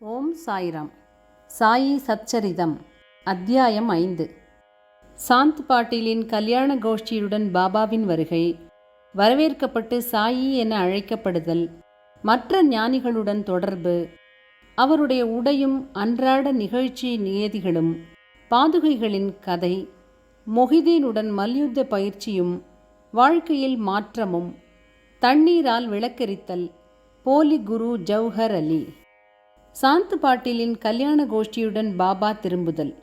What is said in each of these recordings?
ஓம் சாய்ராம். சாயி சச்சரிதம் அத்தியாயம் 5. சாந்த் பாட்டீலின் கல்யாண கோஷ்டியுடன் பாபாவின் வருகை, வரவேற்கப்பட்டு சாயி என அழைக்கப்படுதல், மற்ற ஞானிகளுடன் தொடர்பு, அவருடைய உடையும் அன்றாட நிகழ்ச்சி நியதிகளும், பாதுகைகளின் கதை, மொஹிதீனுடன் மல்யுத்த பயிற்சியும், வாழ்க்கையில் மாற்றமும், தண்ணீரால் விளக்கெரித்தல், போலி குரு ஜௌஹர் அலி. சாந்த் பாட்டீலின் கல்யாண கோஷ்டியுடன் பாபா திரும்புதல்.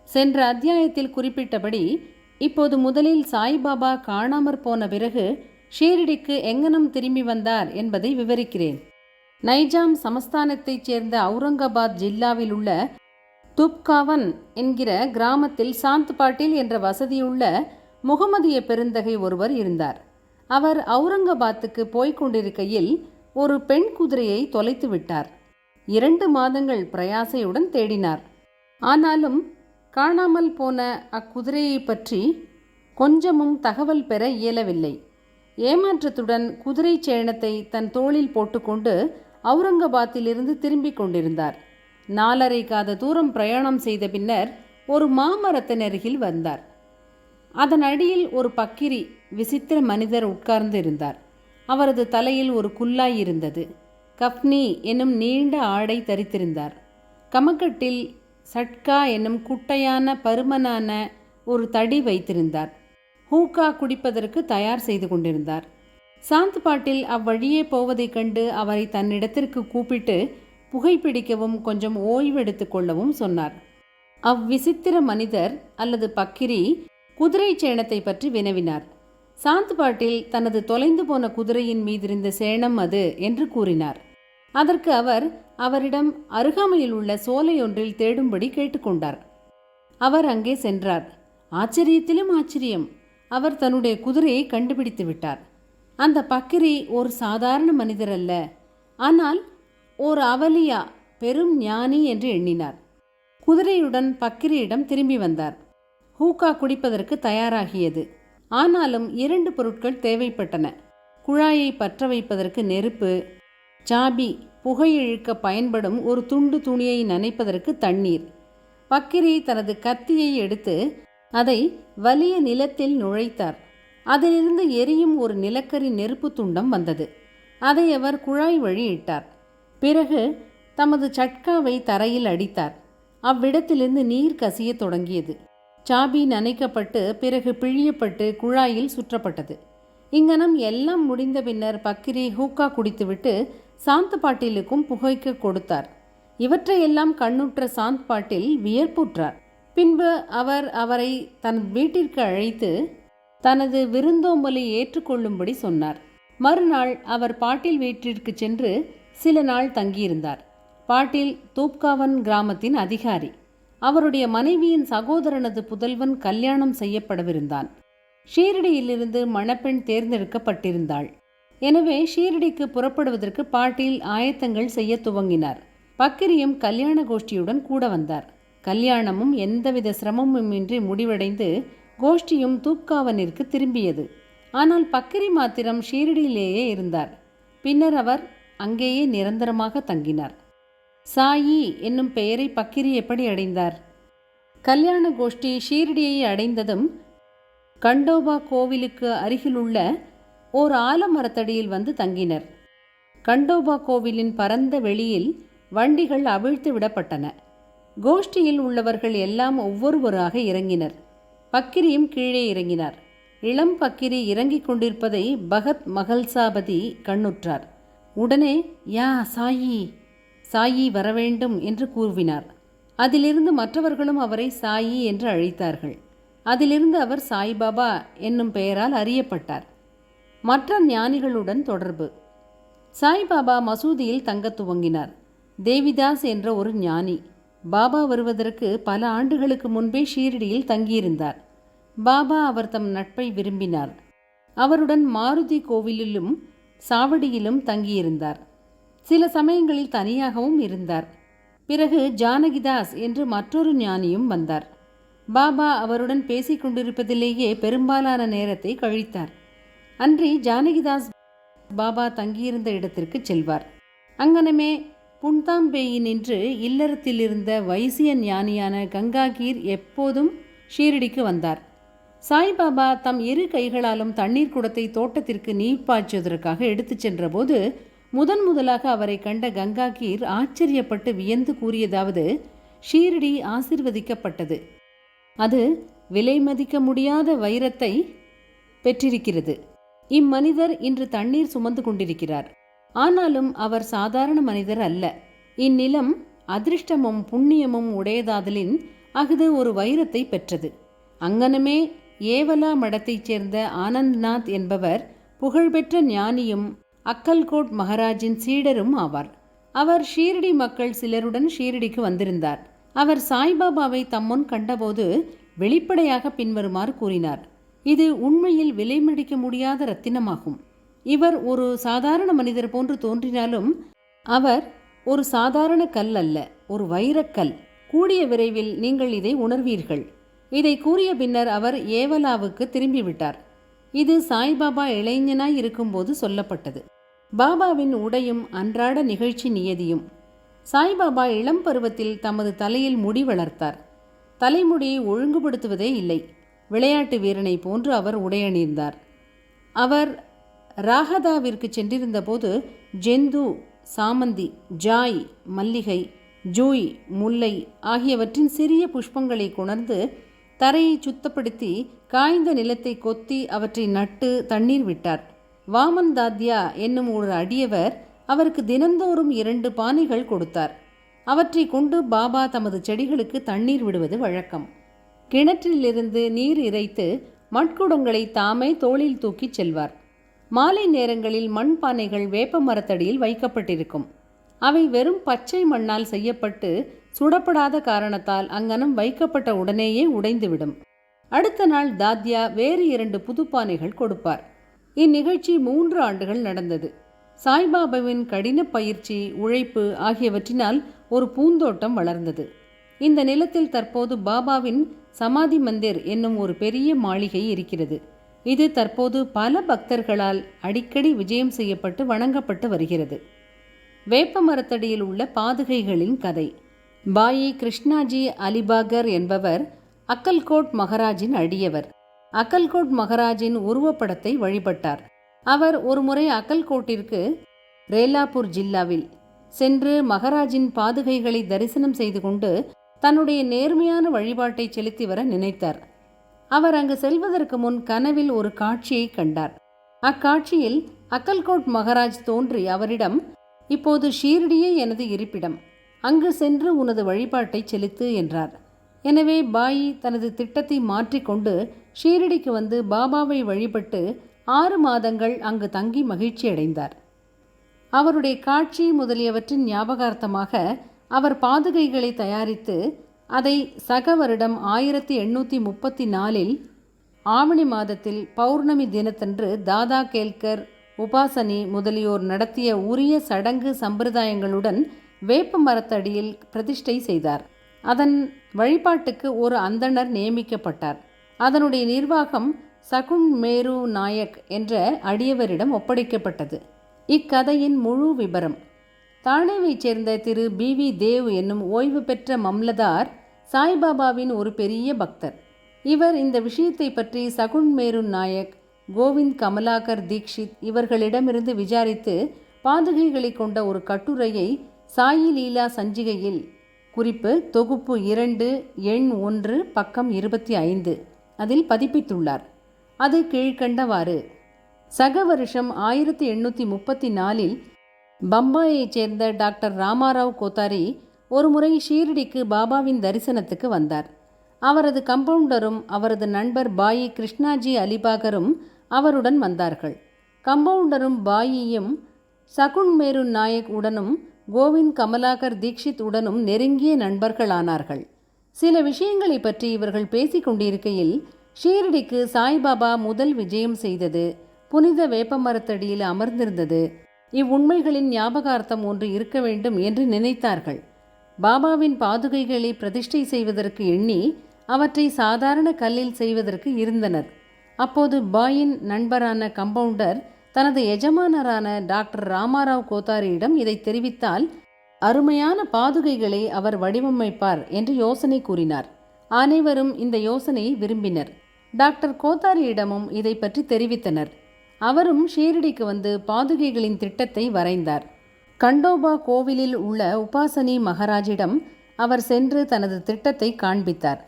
சென்ற அத்தியாயத்தில் குறிப்பிட்டபடி இப்போது முதலில் சாய்பாபா காணாமற் போன பிறகு ஷீரடிக்கு எங்கனம் திரும்பி வந்தார் என்பதை விவரிக்கிறேன். நைஜாம் சமஸ்தானத்தைச் சேர்ந்த அவுரங்காபாத் ஜில்லாவில் உள்ள துப்காவன் என்கிற கிராமத்தில் சாந்த் பாட்டீல் என்ற வசதியுள்ள முகமதிய பெருந்தகை ஒருவர் இருந்தார். அவர் அவுரங்காபாத்துக்கு போய்க் கொண்டிருக்கையில் ஒரு பெண் குதிரையை தொலைத்து விட்டார். 2 மாதங்கள் பிரயாசையுடன் தேடினார். ஆனாலும் காணாமல் போன அக்குதிரையை பற்றி கொஞ்சமும் தகவல் பெற இயலவில்லை. ஏமாற்றத்துடன் குதிரை சேணத்தை தன் தோளில் போட்டுக்கொண்டு அவுரங்காபாத்திலிருந்து திரும்பிக் கொண்டிருந்தார். 4½ காத தூரம் பிரயாணம் செய்த பின்னர் ஒரு மாமரத்தின் அருகில் வந்தார். அதன் அடியில் ஒரு பக்கிரி விசித்திர மனிதர் உட்கார்ந்து இருந்தார். அவரது தலையில் ஒரு குல்லாய் இருந்தது. கஃப்னி என்னும் நீண்ட ஆடை தரித்திருந்தார். கமக்கட்டில் சட்கா என்னும் குட்டையான பருமனான ஒரு தடி வைத்திருந்தார். ஹூக்கா குடிப்பதற்கு தயார் செய்து கொண்டிருந்தார். சாந்த் பாட்டீல் அவ்வழியே போவதைக் கண்டு அவரை தன்னிடத்திற்கு கூப்பிட்டு புகைப்பிடிக்கவும் கொஞ்சம் ஓய்வெடுத்து கொள்ளவும் சொன்னார். அவ்விசித்திர மனிதர் அல்லது பக்கிரி குதிரை சேணத்தை பற்றி வினவினார். சாந்த் பாட்டீல் தனது தொலைந்து போன குதிரையின் மீதிருந்த சேணம் அது என்று கூறினார். அதற்கு அவர் அவரிடம் அருகாமையில் உள்ள சோலையொன்றில் தேடும்படி கேட்டுக்கொண்டார். அவர் அங்கே சென்றார். ஆச்சரியத்திலும் ஆச்சரியம், அவர் தன்னுடைய குதிரையை கண்டுபிடித்து விட்டார். அந்த பக்கிரி ஒரு சாதாரண மனிதர் அல்ல, ஆனால் ஓர் அவலியா, பெரும் ஞானி என்று எண்ணினார். குதிரையுடன் பக்கிரியிடம் திரும்பி வந்தார். ஹூக்கா குடிப்பதற்கு தயாராகியது. ஆனாலும் 2 பொருட்கள் தேவைப்பட்டன. குழாயை பற்ற வைப்பதற்கு நெருப்பு, சாபி, புகையிழுக்க பயன்படும் ஒரு துண்டு துணியை நனைப்பதற்கு தண்ணீர். பக்கிரி தனது கத்தியை எடுத்து அதை வலிய நிலத்தில் நுழைத்தார். அதிலிருந்து எரியும் ஒரு நிலக்கரி நெருப்பு துண்டம் வந்தது. அதை அவர் குழாய் வழி இட்டார். பிறகு தமது சட்காவை தரையில் அடித்தார். அவ்விடத்திலிருந்து நீர் கசிய தொடங்கியது. சாபி நனைக்கப்பட்டு பிறகு பிழியப்பட்டு குழாயில் சுற்றப்பட்டது. இங்கனம் எல்லாம் முடிந்த பின்னர் பக்கிரி ஹூக்கா குடித்துவிட்டு சாந்த் பாட்டீலுக்கும் புகைக்க கொடுத்தார். இவற்றையெல்லாம் கண்ணுற்ற சாந்த் பாட்டீல் வியப்புற்றார். பின்பு அவர் அவரை தன் வீட்டிற்கு அழைத்து தனது விருந்தோம்பலை ஏற்றுக்கொள்ளும்படி சொன்னார். மறுநாள் அவர் பாட்டீல் வீட்டிற்கு சென்று சில நாள் தங்கியிருந்தார். பாட்டீல் தூப்காவன் கிராமத்தின் அதிகாரி. அவருடைய மனைவியின் சகோதரனது புதல்வன் கல்யாணம் செய்யப்படவிருந்தான். ஷீரடியிலிருந்து மணப்பெண் தேர்ந்தெடுக்கப்பட்டிருந்தாள். எனவே ஷீரடிக்கு புறப்படுவதற்கு பாட்டீல் ஆயத்தங்கள் செய்ய துவங்கினார். பக்கிரியும் கல்யாண கோஷ்டியுடன் கூட வந்தார். கல்யாணமும் எந்தவித சிரமமுமின்றி முடிவடைந்து கோஷ்டியும் தூப்காவனிற்கு திரும்பியது. ஆனால் பக்கிரி மாத்திரம் ஷீரடியிலேயே இருந்தார். பின்னர் அவர் அங்கேயே நிரந்தரமாக தங்கினார். சாயி என்னும் பெயரை பக்கிரி எப்படி அடைந்தார்? கல்யாண கோஷ்டி ஷீரடியை அடைந்ததும் கண்டோபா கோவிலுக்கு அருகிலுள்ள ஓர் ஆலமரத்தடியில் வந்து தங்கினர். கண்டோபா கோவிலின் பரந்த வெளியில் வண்டிகள் அவிழ்த்து விடப்பட்டன. கோஷ்டியில் உள்ளவர்கள் எல்லாம் ஒவ்வொருவராக இறங்கினர். பக்கிரியும் கீழே இறங்கினார். இளம் பக்கிரி இறங்கிக் கொண்டிருப்பதை பகத் மகல்சாபதி கண்ணுற்றார். உடனே யா சாயி, சாயி வரவேண்டும் என்று கூறினார். அதிலிருந்து மற்றவர்களும் அவரை சாயி என்று அழைத்தார்கள். அதிலிருந்து அவர் சாய்பாபா என்னும் பெயரால் அறியப்பட்டார். மற்ற ஞானிகளுடன் தொடர்பு. சாய்பாபா மசூதியில் தங்க துவங்கினார். தேவிதாஸ் என்ற ஒரு ஞானி பாபா வருவதற்கு பல ஆண்டுகளுக்கு முன்பே ஷீரடியில் தங்கியிருந்தார். பாபா அவர் தம் நட்பை விரும்பினார். அவருடன் மாருதி கோவிலிலும் சாவடியிலும் தங்கியிருந்தார். சில சமயங்களில் தனியாகவும் இருந்தார். பிறகு ஜானகிதாஸ் என்று மற்றொரு ஞானியும் வந்தார். பாபா அவருடன் பேசிக்கொண்டிருப்பதிலேயே பெரும்பாலான நேரத்தை கழித்தார். அன்றி ஜானகிதாஸ் பாபா தங்கியிருந்த இடத்திற்கு செல்வார். அங்கனமே புன்தாம்பேயினின்று இல்லறத்தில் இருந்த வைசிய ஞானியான கங்காகீர் எப்போதும் ஷீரடிக்கு வந்தார். சாய்பாபா தம் இரு கைகளாலும் தண்ணீர் குடத்தை தோட்டத்திற்கு நீர் பாய்ச்சுவதற்காக எடுத்துச் சென்றபோது முதலாக அவரை கண்ட கங்காகீர் ஆச்சரியப்பட்டு வியந்து கூறியதாவது, ஷீரடி ஆசிர்வதிக்கப்பட்டது. அது விலை மதிக்க முடியாத வைரத்தை பெற்றிருக்கிறது. இம்மனிதர் இன்று தண்ணீர் சுமந்து கொண்டிருக்கிறார். ஆனாலும் அவர் சாதாரண மனிதர் அல்ல. இந்நிலம் அதிர்ஷ்டமும் புண்ணியமும் உடையதாதலின் அஃது ஒரு வைரத்தை பெற்றது. அங்கனமே ஏவலா மடத்தைச் சேர்ந்த ஆனந்த்நாத் என்பவர் புகழ்பெற்ற ஞானியும் அக்கல்கோட் மகாராஜின் சீடரும் ஆவார். அவர் ஷீரடி மக்கள் சிலருடன் ஷீரடிக்கு வந்திருந்தார். அவர் சாய்பாபாவை தம்முன் கண்டபோது வெளிப்படையாக பின்வருமாறு கூறினார். இது உண்மையில் விலை மதிக்க முடியாத ரத்தினமாகும். இவர் ஒரு சாதாரண மனிதர் போன்று தோன்றினாலும் அவர் ஒரு சாதாரண கல் அல்ல, ஒரு வைரக்கல். கூடிய விரைவில் நீங்கள் இதை உணர்வீர்கள். இதை கூறிய பின்னர் அவர் ஏவலாவுக்கு திரும்பிவிட்டார். இது சாய்பாபா இளைஞனாய் இருக்கும்போது சொல்லப்பட்டது. பாபாவின் உடையும் அன்றாட நிகழ்ச்சி நியதியும். சாய்பாபா இளம் பருவத்தில் தமது தலையில் முடி வளர்த்தார். தலைமுடியை ஒழுங்குபடுத்துவதே இல்லை. விளையாட்டு வீரனை போன்று அவர் உடையணிந்தார். அவர் ராகதாவிற்கு சென்றிருந்த போது ஜெந்து, சாமந்தி, ஜாய், மல்லிகை, ஜூய், முல்லை ஆகியவற்றின் சிறிய புஷ்பங்களை கொணர்ந்து தரையை சுத்தப்படுத்தி காய்ந்த நிலத்தை கொத்தி அவற்றை நட்டு தண்ணீர் விட்டார். வாமன் தாத்யா என்னும் ஒரு அடியவர் அவருக்கு தினந்தோறும் 2 பானைகள் கொடுத்தார். அவற்றை கொண்டு பாபா தமது செடிகளுக்கு தண்ணீர் விடுவது வழக்கம். கிணற்றிலிருந்து நீர் இறைத்து மட்குடங்களை தாமே தோளில் தூக்கிச் செல்வார். மாலை நேரங்களில் மண்பானைகள் வேப்ப மரத்தடியில் வைக்கப்பட்டிருக்கும். அவை வெறும் பச்சை மண்ணால் செய்யப்பட்டு சுடப்படாத காரணத்தால் அங்கனம் வைக்கப்பட்ட உடனேயே உடைந்துவிடும். அடுத்த நாள் தாத்யா வேறு 2 புதுப்பானைகள் கொடுப்பார். இந்நிகழ்ச்சி 3 ஆண்டுகள் நடந்தது. சாய்பாபாவின் கடின பயிற்சி, உழைப்பு ஆகியவற்றினால் ஒரு பூந்தோட்டம் வளர்ந்தது. இந்த நிலத்தில் தற்போது பாபாவின் சமாதி மந்திர் என்னும் ஒரு பெரிய மாளிகை இருக்கிறது. இது தற்போது பல பக்தர்களால் அடிக்கடி விஜயம் செய்யப்பட்டு வணங்கப்பட்டு வருகிறது. வேப்ப மரத்தடியில் உள்ள பாதுகைகளின் கதை. பாயி கிருஷ்ணாஜி அலிபாகர் என்பவர் அக்கல்கோட் மகாராஜின் அடியவர். அக்கல்கோட் மகாராஜின் உருவப்படத்தை வழிபட்டார். அவர் ஒருமுறை அக்கல்கோட்டிற்கு ரேலாப்பூர் ஜில்லாவில் சென்று மகாராஜின் பாதுகைகளை தரிசனம் செய்து கொண்டு தன்னுடைய நேர்மையான வழிபாட்டை செலுத்தி வர நினைத்தார். அவர் அங்கு செல்வதற்கு முன் கனவில் ஒரு காட்சியை கண்டார். அக்காட்சியில் அக்கல்கோட் மகாராஜ் தோன்றி அவரிடம், இப்போது ஷீரடியே எனது இருப்பிடம், அங்கு சென்று உனது வழிபாட்டை செலுத்து என்றார். எனவே பாயி தனது திட்டத்தை மாற்றிக்கொண்டு ஷீரடிக்கு வந்து பாபாவை வழிபட்டு 6 மாதங்கள் அங்கு தங்கி மகிழ்ச்சி அடைந்தார். அவருடைய காட்சி முதலியவற்றின் ஞாபகார்த்தமாக அவர் பாதுகைகளை தயாரித்து அதை சக வருடம் 1834 ஆவணி மாதத்தில் பௌர்ணமி தினத்தன்று தாதா கேல்கர், உபாசனி முதலியோர் நடத்திய உரிய சடங்கு சம்பிரதாயங்களுடன் வேப்ப மரத்தடியில் பிரதிஷ்டை செய்தார். அதன் வழிபாட்டுக்கு ஒரு அந்தணர் நியமிக்கப்பட்டார். அதனுடைய நிர்வாகம் சகுன் மேரு நாயக் என்ற அடியவரிடம் ஒப்படைக்கப்பட்டது. இக்கதையின் முழு விபரம். தானேவைச் சேர்ந்த திரு BV தேவ் என்னும் ஓய்வு பெற்ற மம்லதார் சாய்பாபாவின் ஒரு பெரிய பக்தர். இவர் இந்த விஷயத்தை பற்றி சகுன் மேரு நாயக், கோவிந்த் கமலாகர் தீக்ஷித் இவர்களிடமிருந்து விசாரித்து பாதுகைகளை கொண்ட ஒரு கட்டுரையை சாயி லீலா சஞ்சிகையில் குறிப்பு தொகுப்பு 2 எண் 1 பக்கம் 25 அதில் பதிப்பித்துள்ளார். அது கீழ்கண்டவாறு. சக வருஷம் 1834 பம்பாயைச் சேர்ந்த டாக்டர் ராமாராவ் கோத்தாரி ஒருமுறை ஷீரடிக்கு பாபாவின் தரிசனத்துக்கு வந்தார். அவரது கம்பவுண்டரும் அவரது நண்பர் பாயி கிருஷ்ணாஜி அலிபாகரும் அவருடன் வந்தார்கள். கம்பவுண்டரும் பாயியும் சகுன் மேரு நாயக் உடனும் கோவிந்த் கமலாகர் தீக்ஷித் உடனும் நெருங்கிய நண்பர்களானார்கள். சில விஷயங்களை பற்றி இவர்கள் பேசிக் கொண்டிருக்கையில் ஷீரடிக்கு சாய்பாபா முதல் விஜயம் செய்தது, புனித வேப்பமரத்தடியில் அமர்ந்திருந்தது, இவ்வுண்மைகளின் ஞாபகார்த்தம் ஒன்று இருக்க வேண்டும் என்று நினைத்தார்கள். பாபாவின் பாதுகைகளை பிரதிஷ்டை செய்வதற்கு எண்ணி அவற்றை சாதாரண கல்லில் செய்வதற்கு இருந்தனர். அப்போது பாயின் நண்பரான கம்பவுண்டர் தனது எஜமானரான டாக்டர் ராமாராவ் கோத்தாரியிடம் இதை தெரிவித்தால் அருமையான பாதுகைகளை அவர் வடிவமைப்பார் என்று யோசனை கூறினார். அனைவரும் இந்த யோசனையை விரும்பினர். டாக்டர் கோத்தாரியிடமும் இதை பற்றி தெரிவித்தனர். அவரும் ஷீரடிக்கு வந்து பாதுகைகளின் திட்டத்தை வரைந்தார். கண்டோபா கோவிலில் உள்ள உபாசனி மகாராஜிடம் அவர் சென்று தனது திட்டத்தை காண்பித்தார்.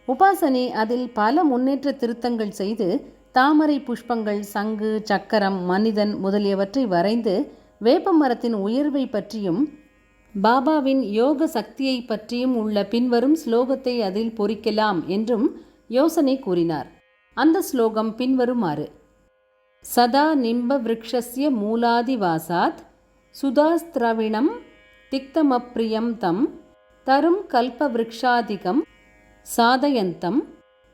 உபாசனி அதில் பல முன்னேற்ற திருத்தங்கள் செய்து தாமரை புஷ்பங்கள், சங்கு, சக்கரம், மனிதன் முதலியவற்றை வரைந்து வேப்பமரத்தின் உயர்வை பற்றியும் பாபாவின் யோக சக்தியை பற்றியும் உள்ள பின்வரும் ஸ்லோகத்தை அதில் பொறிக்கலாம் என்றும் யோசனை கூறினார். அந்த ஸ்லோகம் பின்வருமாறு: சதா நிம்ப விருக்ஷஸ்ய மூலாதிவாசாத் சுதாஸ்திரவிணம் திக்தமப்ரியம் தம் தரும் கல்ப விருக்ஷாதிகம் சாதயந்தம்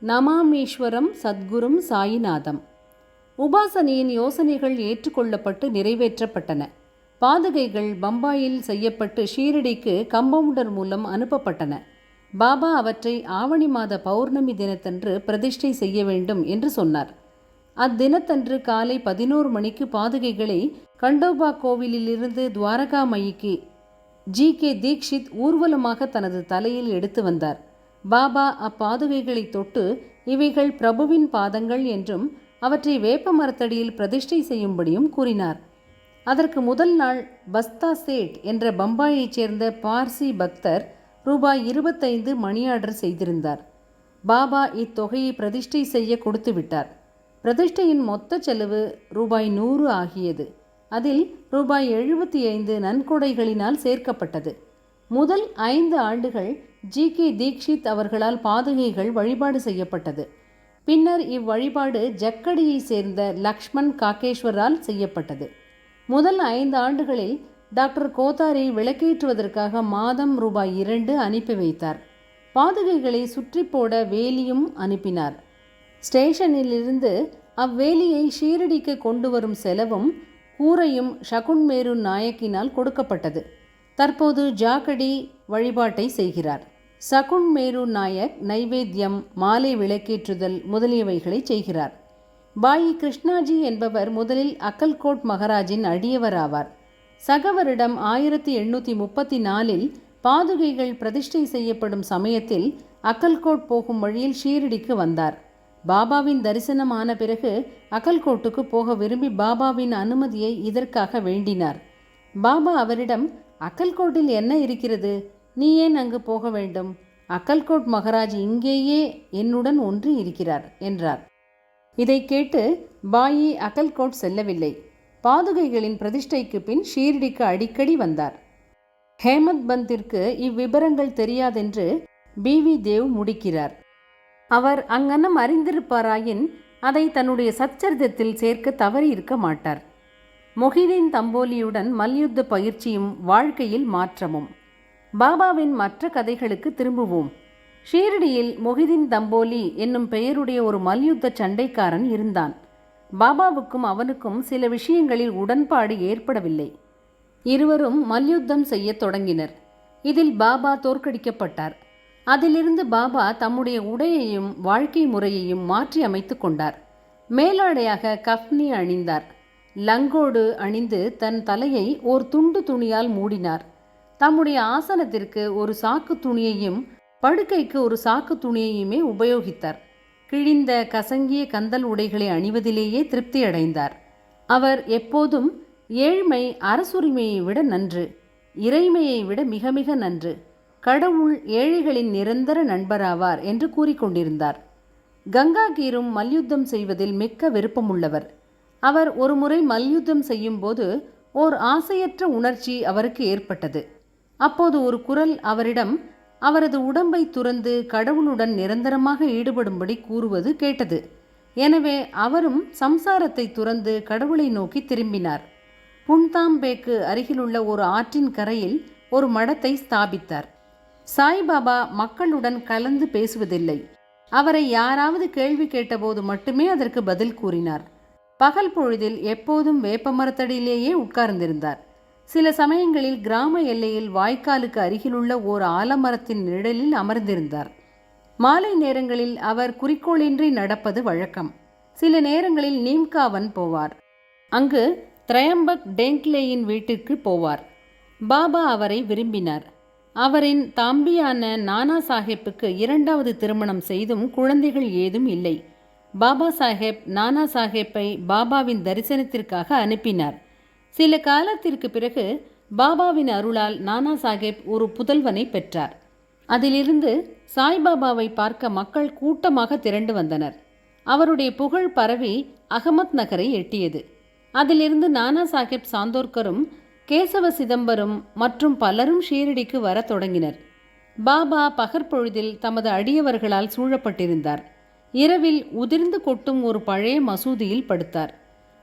நமாமீஸ்வரம் சத்குரும் சாயிநாதம். உபாசனியின் யோசனைகள் ஏற்றுக்கொள்ளப்பட்டு நிறைவேற்றப்பட்டன. பாதுகைகள் பம்பாயில் செய்யப்பட்டு ஷீரடிக்கு கம்பவுண்டர் மூலம் அனுப்பப்பட்டன. பாபா அவற்றை ஆவணி மாத பௌர்ணமி தினத்தன்று பிரதிஷ்டை செய்ய வேண்டும் என்று சொன்னார். அத்தினத்தன்று காலை 11 மணிக்கு பாதுகைகளை கண்டோபா கோவிலிலிருந்து துவாரகாமயிக்கு ஜி.கே. தீக்ஷித் ஊர்வலமாக தனது தலையில் எடுத்து வந்தார். பாபா அப்பாதுகைகளை தொட்டு இவைகள் பிரபுவின் பாதங்கள் என்றும் அவற்றை வேப்ப மரத்தடியில் பிரதிஷ்டை செய்யும்படியும் கூறினார். அதற்கு முதல் நாள் பஸ்தா சேட் என்ற பம்பாயைச் சேர்ந்த பார்சி பக்தர் ரூபாய் 25 மணி ஆர்டர் செய்திருந்தார். பாபா இத்தொகையை பிரதிஷ்டை செய்ய கொடுத்து விட்டார். பிரதிஷ்டையின் மொத்த செலவு ரூபாய் 100 ஆகியது. அதில் ரூபாய் 75 நன்கொடைகளினால் சேர்க்கப்பட்டது. முதல் 5 ஆண்டுகள் ஜி.கே. தீக்ஷித் அவர்களால் பாதுகைகள் வழிபாடு செய்யப்பட்டது. பின்னர் இவ்வழிபாடு ஜக்கடியை சேர்ந்த லக்ஷ்மண் காக்கேஸ்வரால் செய்யப்பட்டது. முதல் 5 ஆண்டுகளில் டாக்டர் கோத்தாரி விளக்கேற்றுவதற்காக மாதம் ரூபாய் 2 அனுப்பி வைத்தார். பாதுகைகளை சுற்றி போட வேலியும் அனுப்பினார். ஸ்டேஷனிலிருந்து அவ்வேலியை ஷீரடிக்கு கொண்டு வரும் செலவும் கூரையும் ஷகுன்மேரு நாயக்கினால் கொடுக்கப்பட்டது. தற்போது ஜாக்கடி வழிபாட்டை செய்கிறார். சகுன்மேரு நாயக் நைவேத்தியம், மாலை விளக்கேற்றுதல் முதலியவைகளை செய்கிறார். பாயி கிருஷ்ணாஜி என்பவர் முதலில் அக்கல்கோட் மகாராஜின் அடியவர் ஆவார். சக வருடம் 1834 பாதுகைகள் பிரதிஷ்டை செய்யப்படும் சமயத்தில் அக்கல்கோட் போகும் வழியில் ஷீரடிக்கு வந்தார். பாபாவின் தரிசனமான பிறகு அக்கல்கோட்டுக்கு போக விரும்பி பாபாவின் அனுமதியை இதற்காக வேண்டினார். பாபா அவரிடம், அக்கல்கோட்டில் என்ன இருக்கிறது? நீ ஏன் அங்கு போக வேண்டும்? அக்கல்கோட் மகாராஜ் இங்கேயே என்னுடன் ஒன்றி இருக்கிறார் என்றார். இதை கேட்டு பாயி அக்கல்கோட் செல்லவில்லை. பாதுகைகளின் பிரதிஷ்டைக்கு பின் ஷீரடிக்கு அடிக்கடி வந்தார். ஹேமத் பந்திற்கு இவ்விபரங்கள் தெரியாதென்று பி.வி. தேவ் முடிக்கிறார். அவர் அங்கனம் அறிந்திருப்பாராயின் அதை தன்னுடைய சச்சரிதத்தில் சேர்க்க தவறி இருக்க மாட்டார். மொஹிதீன் தம்போலியுடன் மல்யுத்த பயிற்சியும் வாழ்க்கையில் மாற்றமும். பாபாவின் மற்ற கதைகளுக்கு திரும்புவோம். ஷீரடியில் மொஹிதீன் தம்போலி என்னும் பெயருடைய ஒரு மல்யுத்த சண்டைக்காரன் இருந்தான். பாபாவுக்கும் அவனுக்கும் சில விஷயங்களில் உடன்பாடு ஏற்படவில்லை. இருவரும் மல்யுத்தம் செய்ய தொடங்கினர். இதில் பாபா தோற்கடிக்கப்பட்டார். அதிலிருந்து பாபா தம்முடைய உடையையும் வாழ்க்கை முறையையும் மாற்றி அமைத்து கொண்டார். மேலாடையாக கஃப்னி அணிந்தார். லங்கோடு அணிந்து தன் தலையை ஓர் துண்டு துணியால் மூடினார். தம்முடைய ஆசனத்திற்கு ஒரு சாக்கு துணியையும் படுக்கைக்கு ஒரு சாக்கு துணியையுமே உபயோகித்தார். கிழிந்த கசங்கிய கந்தல் உடைகளை அணிவதிலேயே திருப்தி அடைந்தார். அவர் எப்போதும் ஏழ்மை அரசுரிமையை விட நன்று, இறைமையை விட மிக மிக நன்று, கடவுள் ஏழைகளின் நிரந்தர நண்பராவார் என்று கூறிக்கொண்டிருந்தார். கங்காகீரும் மல்யுத்தம் செய்வதில் மிக்க விருப்பமுள்ளவர். அவர் ஒருமுறை மல்யுத்தம் செய்யும்போது ஓர் ஆசையற்ற உணர்ச்சி அவருக்கு ஏற்பட்டது. அப்போது ஒரு குரல் அவரிடம் அவரது உடம்பை துறந்து கடவுளுடன் நிரந்தரமாக ஈடுபடும்படி கூறுவது கேட்டது. எனவே அவரும் சம்சாரத்தை துறந்து கடவுளை நோக்கி திரும்பினார். புன்தாம்பேக்கு அருகிலுள்ள ஒரு ஆற்றின் கரையில் ஒரு மடத்தை ஸ்தாபித்தார். சாய்பாபா மக்களுடன் கலந்து பேசுவதில்லை. அவரை யாராவது கேள்வி கேட்டபோது மட்டுமே அதற்கு பதில் கூறினார். பகல் பொழுதில் எப்போதும் வேப்பமரத்தடியிலேயே உட்கார்ந்திருந்தார். சில சமயங்களில் கிராம எல்லையில் வாய்க்காலுக்கு அருகிலுள்ள ஓர் ஆலமரத்தின் நிழலில் அமர்ந்திருந்தார். மாலை நேரங்களில் அவர் குறிக்கோளின்றி நடப்பது வழக்கம். சில நேரங்களில் நீம்காவன் போவார். அங்கு திரையம்பக் டேங்க்லேயின் வீட்டிற்கு போவார். பாபா அவரை விரும்பினார். அவரின் தம்பியான நானா சாஹேப்புக்கு இரண்டாவது திருமணம் செய்தும் குழந்தைகள் ஏதும் இல்லை. பாபா சாஹேப் நானா சாஹேப்பை பாபாவின் தரிசனத்திற்காக அனுப்பினார். சில காலத்திற்கு பிறகு பாபாவின் அருளால் நானா சாஹேப் ஒரு புதல்வனை பெற்றார். அதிலிருந்து சாய்பாபாவை பார்க்க மக்கள் கூட்டமாக திரண்டு வந்தனர். அவருடைய புகழ் பரவி அகமத் நகரை எட்டியது. அதிலிருந்து நானா சாஹேப் சாந்தோர்கரும் கேசவ சிதம்பரம் மற்றும் பலரும் ஷீரடிக்கு வரத் தொடங்கினர். பாபா பகற்பொழுதில் தமது அடியவர்களால் சூழப்பட்டிருந்தார். இரவில் உதிர்ந்து கொட்டும் ஒரு பழைய மசூதியில் படுத்தார்.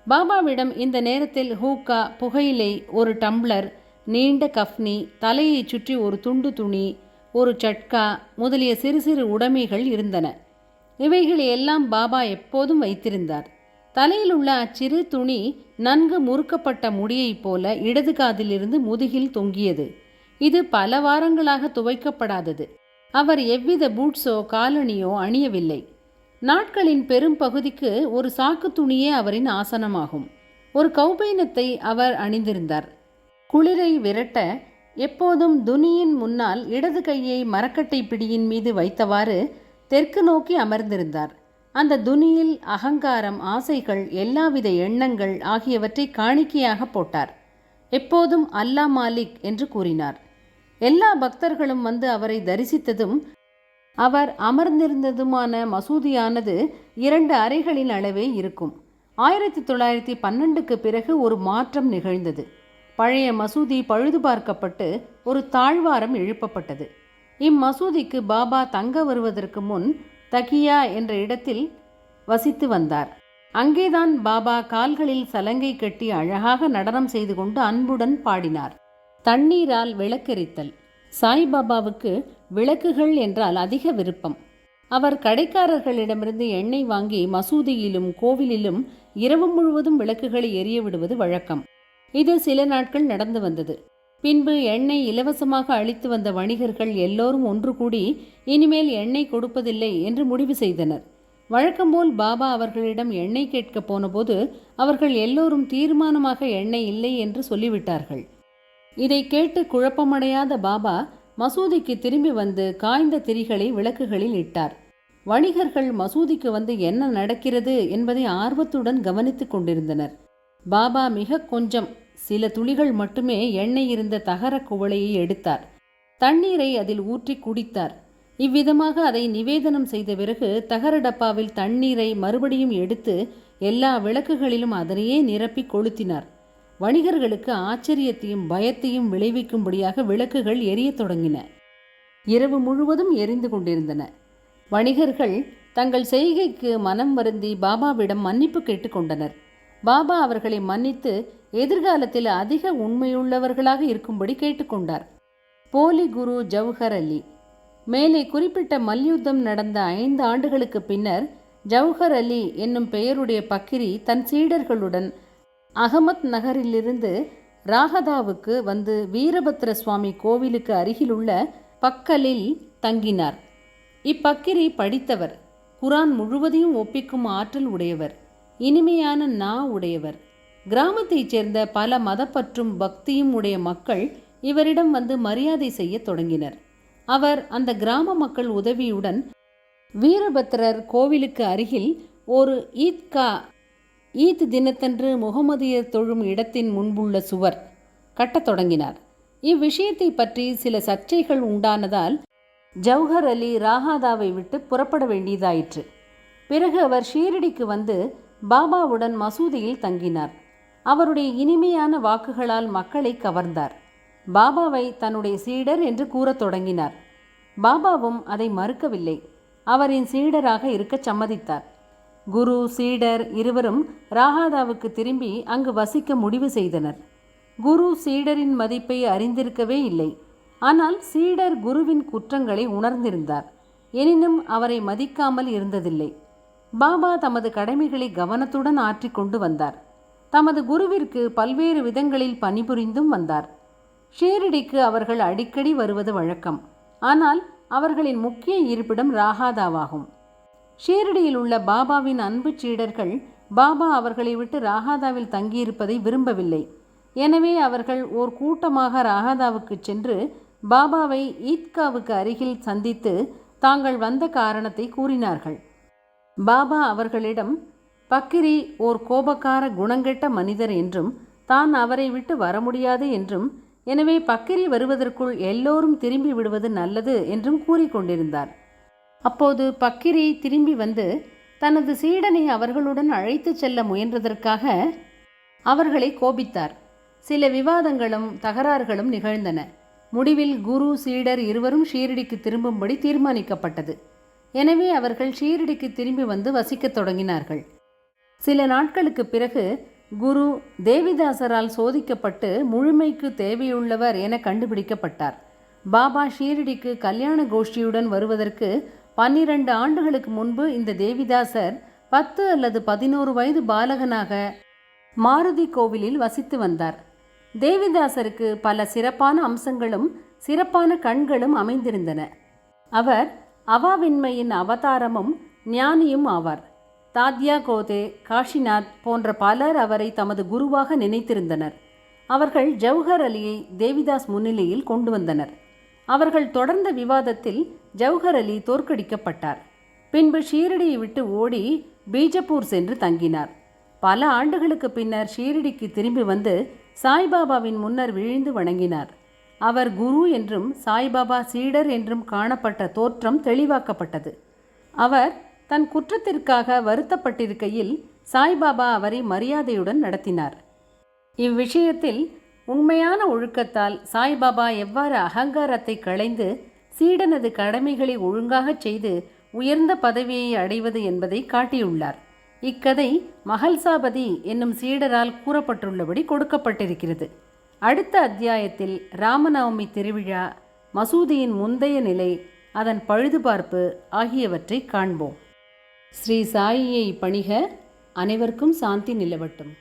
பாபாவிடம் இந்த நேரத்தில் ஹூக்கா, புகையிலை, ஒரு டம்ளர், நீண்ட கஃப்னி, தலையை சுற்றி ஒரு துண்டு துணி, ஒரு சட்கா முதலிய சிறு சிறு உடைமைகள் இருந்தன. இவைகளை எல்லாம் பாபா எப்போதும் வைத்திருந்தார். தலையில் உள்ள அச்சிறு துணி நன்கு முறுக்கப்பட்ட முடியைப் போல இடது காதிலிருந்து முதுகில் தொங்கியது. இது பல வாரங்களாக துவைக்கப்படாதது. அவர் எவ்வித பூட்ஸோ காலணியோ அணியவில்லை. நாட்களின் பெரும் பகுதிக்கு ஒரு சாக்கு துணியே அவரின் ஆசனமாகும். ஒரு கௌபீனத்தை அவர் அணிந்திருந்தார். குளிரை விரட்ட எப்போதும் துனியின் முன்னால் இடது கையை மரக்கட்டை பிடியின் மீது வைத்தவாறு தெற்கு நோக்கி அமர்ந்திருந்தார். அந்த துனியில் அகங்காரம், ஆசைகள், எல்லாவித எண்ணங்கள் ஆகியவற்றை காணிக்கையாக போட்டார். எப்போதும் அல்லா மாலிக் என்று கூறினார். எல்லா பக்தர்களும் வந்து அவரை தரிசித்ததும் அவர் அமர்ந்திருந்ததுமான மசூதியானது 2 அறைகளின் அளவே இருக்கும். 1912க்கு பிறகு ஒரு மாற்றம் நிகழ்ந்தது. பழைய மசூதி பழுது பார்க்கப்பட்டு ஒரு தாழ்வாரம் எழுப்பப்பட்டது. இம்மசூதிக்கு பாபா தங்க வருவதற்கு முன் தகியா என்ற இடத்தில் வசித்து வந்தார். அங்கேதான் பாபா கால்களில் சலங்கை கட்டி அழகாக நடனம் செய்து கொண்டு அன்புடன் பாடினார். தண்ணீரால் விளக்கெரித்தல். சாய்பாபாவுக்கு விளக்குகள் என்றால் அதிக விருப்பம். அவர் கடைக்காரர்களிடமிருந்து எண்ணெய் வாங்கி மசூதியிலும் கோவிலிலும் இரவு முழுவதும் விளக்குகளை எரிய விடுவது வழக்கம். இது சில நாட்கள் நடந்து வந்தது. பின்பு எண்ணெய் இலவசமாக அளித்து வந்த வணிகர்கள் எல்லோரும் ஒன்று கூடி இனிமேல் எண்ணெய் கொடுப்பதில்லை என்று முடிவு செய்தனர். வழக்கம்போல் பாபா அவர்களிடம் எண்ணெய் கேட்கப் போனபோது அவர்கள் எல்லோரும் தீர்மானமாக எண்ணெய் இல்லை என்று சொல்லிவிட்டார்கள். இதை கேட்டு குழப்பமடையாத பாபா மசூதிக்கு திரும்பி வந்து காய்ந்த திரிகளை விளக்குகளில் இட்டார். வணிகர்கள் மசூதிக்கு வந்து என்ன நடக்கிறது என்பதை ஆர்வத்துடன் கவனித்து கொண்டிருந்தனர். பாபா மிக கொஞ்சம் சில துளிகள் மட்டுமே எண்ணெய் இருந்த தகர குவளையை எடுத்தார். தண்ணீரை அதில் ஊற்றி குடித்தார். இவ்விதமாக அதை நிவேதனம் செய்த பிறகு தகர டப்பாவில் தண்ணீரை மறுபடியும் எடுத்து எல்லா விளக்குகளிலும் அதனையே நிரப்பி கொளுத்தினார். வணிகர்களுக்கு ஆச்சரியத்தையும் பயத்தையும் விளைவிக்கும்படியாக விளக்குகள் எரியத் தொடங்கின. இரவு முழுவதும் எரிந்து கொண்டிருந்தன. வணிகர்கள் தங்கள் செய்கைக்கு மனம் வருந்தி பாபாவிடம் மன்னிப்பு கேட்டுக்கொண்டனர். பாபா அவர்களை மன்னித்து எதிர்காலத்தில் அதிக உண்மையுள்ளவர்களாக இருக்கும்படி கேட்டுக்கொண்டார். போலி குரு ஜவஹர் அலி. மேலே குறிப்பிட்ட மல்யுத்தம் நடந்த 5 ஆண்டுகளுக்கு பின்னர் ஜவஹர் அலி என்னும் பெயருடைய பக்கிரி தன் சீடர்களுடன் அகமத் நகரிலிருந்து ராகதாவுக்கு வந்து வீரபத்ர சுவாமி கோவிலுக்கு அருகிலுள்ள பக்கலில் தங்கினார். இப்பக்கிரி படித்தவர், குரான் முழுவதையும் ஒப்பிக்கும் ஆற்றல் உடையவர், இனிமையான நா உடையவர். கிராமத்தைச் சேர்ந்த பல மதப்பற்றும் பக்தியும் உடைய மக்கள் இவரிடம் வந்து மரியாதை செய்ய தொடங்கினர். அவர் அந்த கிராம மக்கள் உதவியுடன் வீரபத்ரர் கோவிலுக்கு அருகில் ஒரு ஈத் தினத்தன்று முகமதியர் தொழும் இடத்தின் முன்புள்ள சுவர் கட்டத் தொடங்கினார். இவ்விஷயத்தை பற்றி சில சர்ச்சைகள் உண்டானதால் ஜவஹர் அலி ராகாதாவை விட்டு புறப்பட வேண்டியதாயிற்று. பிறகு அவர் ஷீரடிக்கு வந்து பாபாவுடன் மசூதியில் தங்கினார். அவருடைய இனிமையான வாக்குகளால் மக்களை கவர்ந்தார். பாபாவை தன்னுடைய சீடர் என்று கூறத் தொடங்கினார். பாபாவும் அதை மறுக்கவில்லை. அவரின் சீடராக இருக்க சம்மதித்தார். குரு, சீடர் இருவரும் ராகாதாவுக்கு திரும்பி அங்கு வசிக்க முடிவு செய்தனர். குரு சீடரின் மதிப்பை அறிந்திருக்கவே இல்லை. ஆனால் சீடர் குருவின் குற்றங்களை உணர்ந்திருந்தார். எனினும் அவரை மதிக்காமல் இருந்ததில்லை. பாபா தமது கடமைகளை கவனத்துடன் ஆற்றிக்கொண்டு வந்தார். தமது குருவிற்கு பல்வேறு விதங்களில் பணிபுரிந்தும் வந்தார். ஷீரடிக்கு அவர்கள் அடிக்கடி வருவது வழக்கம். ஆனால் அவர்களின் முக்கிய இருப்பிடம் ராகாதாவாகும். ஷீரடியில் உள்ள பாபாவின் அன்பு சீடர்கள் பாபா அவர்களை விட்டு ராகாதாவில் தங்கியிருப்பதை விரும்பவில்லை. எனவே அவர்கள் ஓர் கூட்டமாக ராகதாவுக்கு சென்று பாபாவை ஈத்காவுக்கு அருகில் சந்தித்து தாங்கள் வந்த காரணத்தை கூறினார்கள். பாபா அவர்களிடம், பக்கிரி ஓர் கோபக்கார குணங்கெட்ட மனிதர் என்றும் தான் அவரை விட்டு வர முடியாது என்றும், எனவே பக்கிரி வருவதற்குள் எல்லோரும் திரும்பி விடுவது நல்லது என்றும் கூறிக்கொண்டிருந்தார். அப்போது பக்கிரி திரும்பி வந்து தனது சீடனை அவர்களுடன் அழைத்து செல்ல முயன்றதற்காக அவர்களை கோபித்தார். சில விவாதங்களும் தகராறுகளும் நிகழ்ந்தன. முடிவில் குரு சீடர் இருவரும் ஷீரடிக்கு திரும்பும்படி தீர்மானிக்கப்பட்டது. எனவே அவர்கள் ஷீரடிக்கு திரும்பி வந்து வசிக்கத் தொடங்கினார்கள். சில நாட்களுக்கு பிறகு குரு தேவிதாசரால் சோதிக்கப்பட்டு முழுமைக்கு தேவையுள்ளவர் என கண்டுபிடிக்கப்பட்டார். பாபா ஷீரடிக்கு கல்யாண கோஷ்டியுடன் வருவதற்கு 12 ஆண்டுகளுக்கு முன்பு இந்த தேவிதாசர் 10 அல்லது 11 வயது பாலகனாக மாருதி கோவிலில் வசித்து வந்தார். தேவிதாசருக்கு பல சிறப்பான அம்சங்களும் சிறப்பான கண்களும் அமைந்திருந்தன. அவர் அவாவின்மையின் அவதாரமும் ஞானியும் ஆவார். தாத்யா கோதே, காஷிநாத் போன்ற பலர் அவரை தமது குருவாக நினைத்திருந்தனர். அவர்கள் ஜவுஹர் அலியை தேவிதாஸ் முன்னிலையில் கொண்டு வந்தனர். அவர்கள் தொடர்ந்த விவாதத்தில் ஜவுஹர் அலி தோற்கடிக்கப்பட்டார். பின்பு ஷீரடியை விட்டு ஓடி பீஜப்பூர் சென்று தங்கினார். பல ஆண்டுகளுக்கு பின்னர் ஷீரடிக்கு திரும்பி வந்து சாய்பாபாவின் முன்னர் விழுந்து வணங்கினார். அவர் குரு என்றும் சாய்பாபா சீடர் என்றும் காணப்பட்ட தோற்றம் தெளிவாக்கப்பட்டது. அவர் தன் குற்றத்திற்காக வருத்தப்பட்டிருக்கையில் சாய்பாபா அவரை மரியாதையுடன் நடத்தினார். இவ்விஷயத்தில் உண்மையான ஒழுக்கத்தால் சாய்பாபா எவ்வாறு அகங்காரத்தை களைந்து சீடனது கடமைகளை ஒழுங்காகச் செய்து உயர்ந்த பதவியை அடைவது என்பதை காட்டியுள்ளார். இக்கதை மஹல்சாபதி என்னும் சீடரால் கூறப்பட்டுள்ளபடி கொடுக்கப்பட்டிருக்கிறது. அடுத்த அத்தியாயத்தில் ராமநவமி திருவிழா, மசூதியின் முந்தைய நிலை, அதன் பழுதுபார்ப்பு ஆகியவற்றை காண்போம். ஸ்ரீ சாயியை பணிக. அனைவருக்கும் சாந்தி நிலவட்டும்.